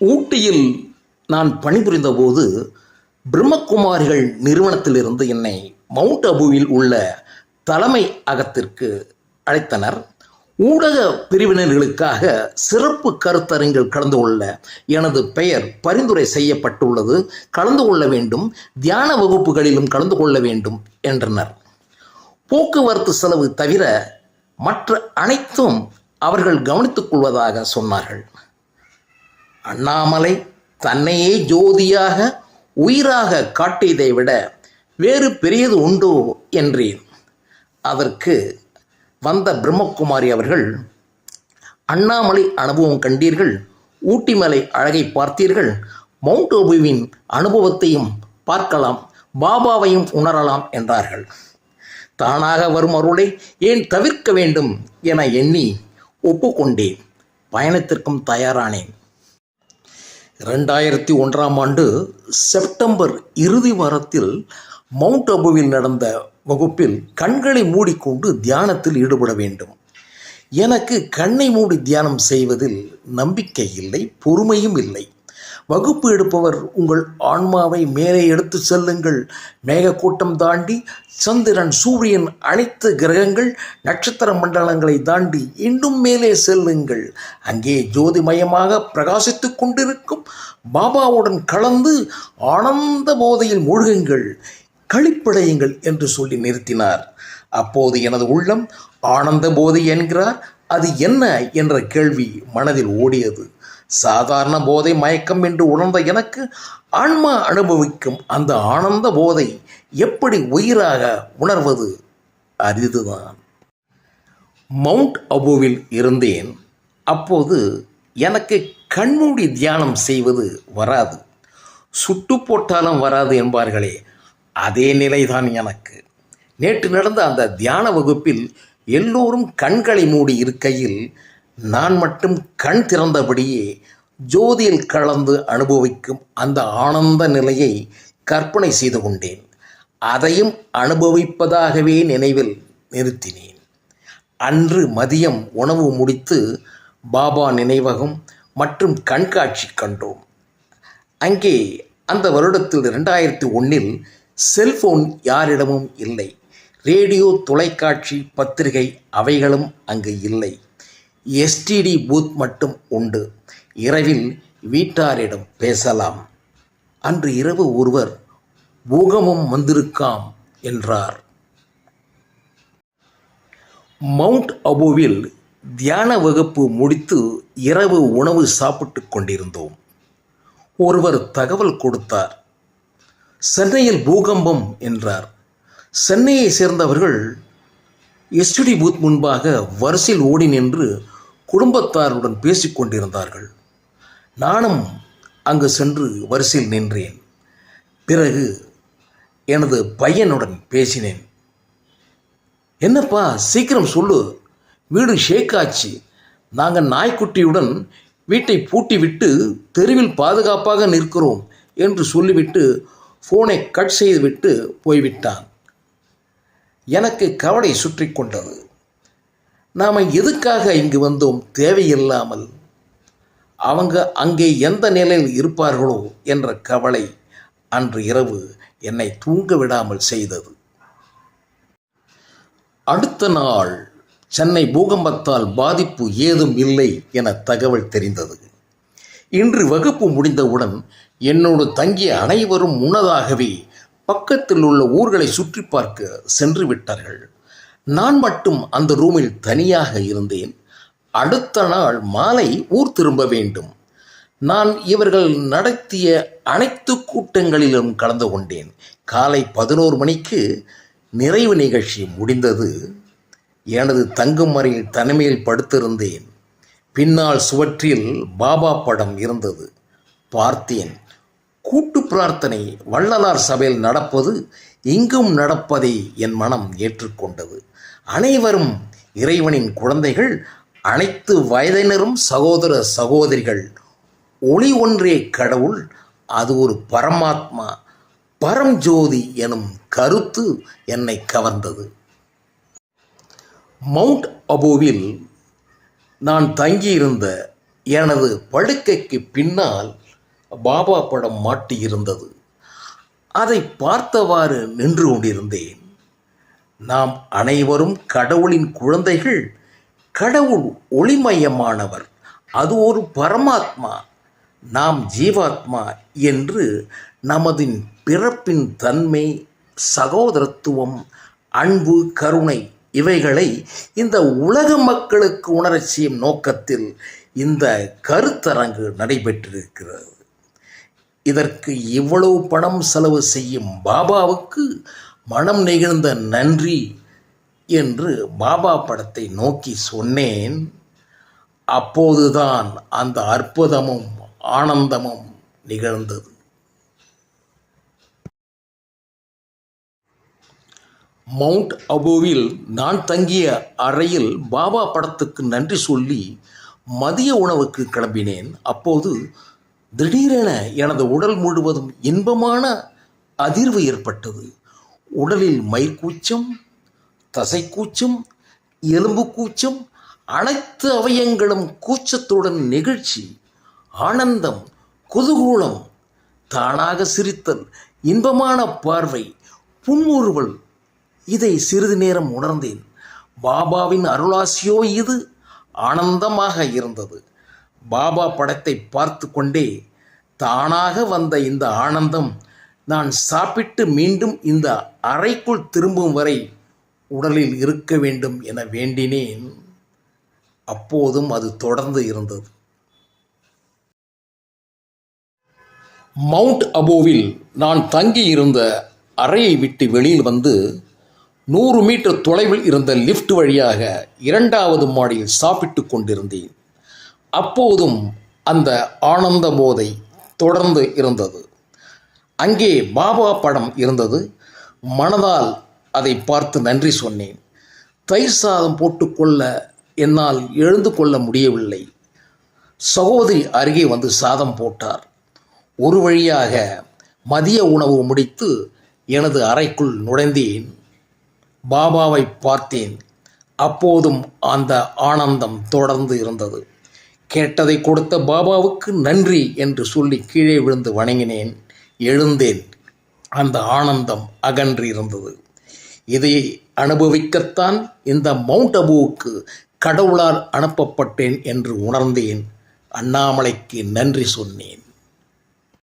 ஊட்டியில் நான் பணிபுரிந்த போது பிரம்மகுமாரிகள் நிறுவனத்திலிருந்து என்னை மவுண்ட் அபுவில் உள்ள தலைமை அகத்திற்கு அழைத்தனர். ஊடக பிரிவினர்களுக்காக சிறப்பு கருத்தரங்கில் கலந்து கொள்ள எனது பெயர் பரிந்துரை செய்யப்பட்டுள்ளது, கலந்து கொள்ள வேண்டும், தியான வகுப்புகளிலும் கலந்து கொள்ள வேண்டும் என்றனர். போக்குவரத்து செலவு தவிர மற்ற அனைத்தும் அவர்கள் கவனித்துக் கொள்வதாக சொன்னார்கள். அண்ணாமலை தன்னையே ஜோதியாக உயிராக காட்டியதை விட வேறு பெரியது உண்டோ என்றேன். அதற்கு வந்த பிரம்மகுமாரி அவர்கள், அண்ணாமலை அனுபவம் கண்டீர்கள், ஊட்டி மலை அழகை பார்த்தீர்கள், மவுண்ட் அபுவின் அனுபவத்தையும் பார்க்கலாம், பாபாவையும் உணரலாம் என்றார்கள். தானாக வரும் அருளை ஏன் தவிர்க்க வேண்டும் என எண்ணி ஒப்புக்கொண்டேன். பயணத்திற்கும் தயாரானேன். 2001 செப்டம்பர் இறுதி வாரத்தில் மவுண்ட் அபுவில் நடந்த வகுப்பில் கண்களை மூடிக்கொண்டு தியானத்தில் ஈடுபட வேண்டும். எனக்கு கண்ணை மூடி தியானம் செய்வதில் நம்பிக்கை இல்லை, பொறுமையும் இல்லை. வகுப்பு எடுப்பவர், உங்கள் ஆன்மாவை மேலே எடுத்து செல்லுங்கள், மேகக்கூட்டம் தாண்டி சந்திரன், சூரியன், அனைத்து கிரகங்கள், நட்சத்திர மண்டலங்களை தாண்டி இன்னும் மேலே செல்லுங்கள், அங்கே ஜோதிமயமாக பிரகாசித்து கொண்டிருக்கும் பாபாவுடன் கலந்து ஆனந்த போதையில் மூழ்குங்கள், களிப்படையுங்கள் என்று சொல்லி நிறுத்தினார். அப்போது எனது உள்ளம் ஆனந்த போதை என்கிறார், அது என்ன என்ற கேள்வி மனதில் ஓடியது. சாதாரண போதை மயக்கம் என்று உணர்ந்த எனக்கு ஆன்மா அனுபவிக்கும் அந்த ஆனந்த போதை எப்படி உயிராக உணர்வது அரிதுதான். மவுண்ட் அபுவில் இருந்தேன். அப்போது எனக்கு கண்மூடி தியானம் செய்வது வராது, சுட்டு போட்டாலும் வராது என்பார்களே, அதே நிலைதான் எனக்கு. நேற்று நடந்த அந்த தியான வகுப்பில் எல்லோரும் கண்களை மூடி இருக்கையில் நான் மட்டும் கண் திறந்தபடியே ஜோதியில் கலந்து அனுபவிக்கும் அந்த ஆனந்த நிலையை கற்பனை செய்து கொண்டேன். அதையும் அனுபவிப்பதாகவே நினைவில் நிறுத்தினேன். அன்று மதியம் உணவு முடித்து பாபா நினைவகம் மற்றும் கண்காட்சி கண்டோம். அங்கே அந்த வருடத்தில் 2001 செல்போன் யாரிடமும் இல்லை. ரேடியோ, தொலைக்காட்சி, பத்திரிகை அவைகளும் அங்கு இல்லை. எஸ்டிடி பூத் மட்டும் உண்டு. இரவில் வீட்டாரிடம் பேசலாம். அன்று இரவு ஒருவர் பூகம்பம் வந்திருக்காம் என்றார். மவுண்ட் அபுவில் தியான வகுப்பு முடித்து இரவு உணவு சாப்பிட்டு கொண்டிருந்தோம். ஒருவர் தகவல் கொடுத்தார். சென்னையில் பூகம்பம் என்றார். சென்னையை சேர்ந்தவர்கள் எஸ்டிடி பூத் முன்பாக வரிசையில் ஓடி நின்று குடும்பத்தாருடன் பேசிக்கொண்டிருந்தார்கள். நானும் அங்கு சென்று வரிசையில் நின்றேன். பிறகு எனது பையனுடன் பேசினேன். என்னப்பா, சீக்கிரம் சொல்லு, வீடு ஷேக்காச்சு, நாங்கள் நாய்க்குட்டியுடன் வீட்டை பூட்டிவிட்டு தெருவில் பாதுகாப்பாக நிற்கிறோம் என்று சொல்லிவிட்டு ஃபோனை கட் செய்துவிட்டு போய்விட்டான். எனக்கு கவலை சுற்றி கொண்டது. நாம் எதுக்காக இங்கு வந்தோம் தேவையில்லாமல்? அவங்க அங்கே எந்த நிலையில் இருப்பார்களோ என்ற கவலை அன்று இரவு என்னை தூங்க விடாமல் செய்தது. அடுத்த நாள் சென்னை பூகம்பத்தால் பாதிப்பு ஏதும் இல்லை என தகவல் தெரிந்தது. இன்று வகுப்பு முடிந்தவுடன் என்னோடு தங்கிய அனைவரும் முன்னதாகவே பக்கத்தில் உள்ள ஊர்களை சுற்றி பார்க்க சென்று விட்டார்கள். நான் மட்டும் அந்த ரூமில் தனியாக இருந்தேன். அடுத்த நாள் மாலை ஊர் திரும்ப வேண்டும். நான் இவர்கள் நடத்திய அனைத்து கூட்டங்களிலும் கலந்து கொண்டேன். காலை 11 மணிக்கு நிறைவு நிகழ்ச்சி முடிந்தது. எனது தங்கும் அறையில் தனிமையில் படுத்திருந்தேன். பின்னால் சுவற்றில் பாபா படம் இருந்தது. பார்த்தேன். கூட்டு பிரார்த்தனை வள்ளலார் சபையில் நடப்பது இங்கும் நடப்பதை என் மனம் ஏற்றுக்கொண்டது. அனைவரும் இறைவனின் குழந்தைகள், அனைத்து வயதினரும் சகோதர சகோதரிகள். ஒளி ஒன்றே கடவுள், அது ஒரு பரமாத்மா, பரம்ஜோதி எனும் கருத்து என்னை கவர்ந்தது. மவுண்ட் அபுவில் நான் தங்கியிருந்த எனது படுக்கைக்கு பின்னால் பாபா படம் மாட்டியிருந்தது. அதை பார்த்தவாறு நின்று கொண்டிருந்தேன். நாம் அனைவரும் கடவுளின் குழந்தைகள். கடவுள் ஒளிமயமானவர். அது ஒரு பரமாத்மா. நாம் ஜீவாத்மா என்று நமது பிறப்பின் தன்மை, சகோதரத்துவம், அன்பு, கருணை இவைகளை இந்த உலக மக்களுக்கு உணரச் செய்யும் நோக்கத்தில் இந்த கருத்தரங்கு நடைபெற்றிருக்கிறது. இதற்கு இவ்வளவு பணம் செலவு செய்யும் பாபாவுக்கு மனம் நெகிழ்ந்த நன்றி என்று பாபா படத்தை நோக்கி சொன்னேன். அப்போதுதான் அந்த அற்புதமும் ஆனந்தமும் நிகழ்ந்தது. மவுண்ட் அபுவில் நான் தங்கிய அறையில் பாபா படத்துக்கு நன்றி சொல்லி மதிய உணவுக்கு கிளம்பினேன். அப்போது திடீரென எனது உடல் முழுவதும் இன்பமான அதிர்வு ஏற்பட்டது. உடலில் மயிர்கூச்சம், தசைக்கூச்சம், எலும்பு கூச்சம், அனைத்து அவயங்களும் கூச்சத்துடன் நெகிழ்ச்சி, ஆனந்தம், குதூகூலம், தானாக சிரித்தல், இன்பமான பார்வை, புன்முறுவல். இதை சிறிது நேரம் உணர்ந்தேன். பாபாவின் அருளாசியோ இது. ஆனந்தமாக இருந்தது. பாபா படத்தை பார்த்து கொண்டே தானாக வந்த இந்த ஆனந்தம் நான் சாப்பிட்டு மீண்டும் இந்த அறைக்குள் திரும்பும் வரை உடலில் இருக்க வேண்டும் என வேண்டினேன். அப்போதும் அது தொடர்ந்து இருந்தது. மவுண்ட் அபுவில் நான் தங்கியிருந்த அறையை விட்டு வெளியில் வந்து 100 மீட்டர் தொலைவில் இருந்த லிஃப்ட் வழியாக 2வது மாடியில் சாப்பிட்டு கொண்டிருந்தேன். அப்போதும் அந்த ஆனந்த போதை தொடர்ந்து இருந்தது. அங்கே பாபா படம் இருந்தது. மனதால் அதை பார்த்து நன்றி சொன்னேன். தயிர் சாதம் போட்டுக்கொள்ள என்னால் எழுந்து கொள்ள முடியவில்லை. சகோதரி அருகே வந்து சாதம் போட்டார். ஒரு வழியாக மதிய உணவு முடித்து எனது அறைக்குள் நுழைந்தேன். பாபாவை பார்த்தேன். அப்போதும் அந்த ஆனந்தம் தொடர்ந்து இருந்தது. கேட்டதை கொடுத்த பாபாவுக்கு நன்றி என்று சொல்லி கீழே விழுந்து வணங்கினேன். எழுந்தேன். அந்த ஆனந்தம் அகன்று இருந்தது. இதை அனுபவிக்கத்தான் இந்த மவுண்ட் அபுவுக்கு கடவுளால் அனுப்பப்பட்டேன் என்று உணர்ந்தேன். அண்ணாமலைக்கு நன்றி சொன்னேன்.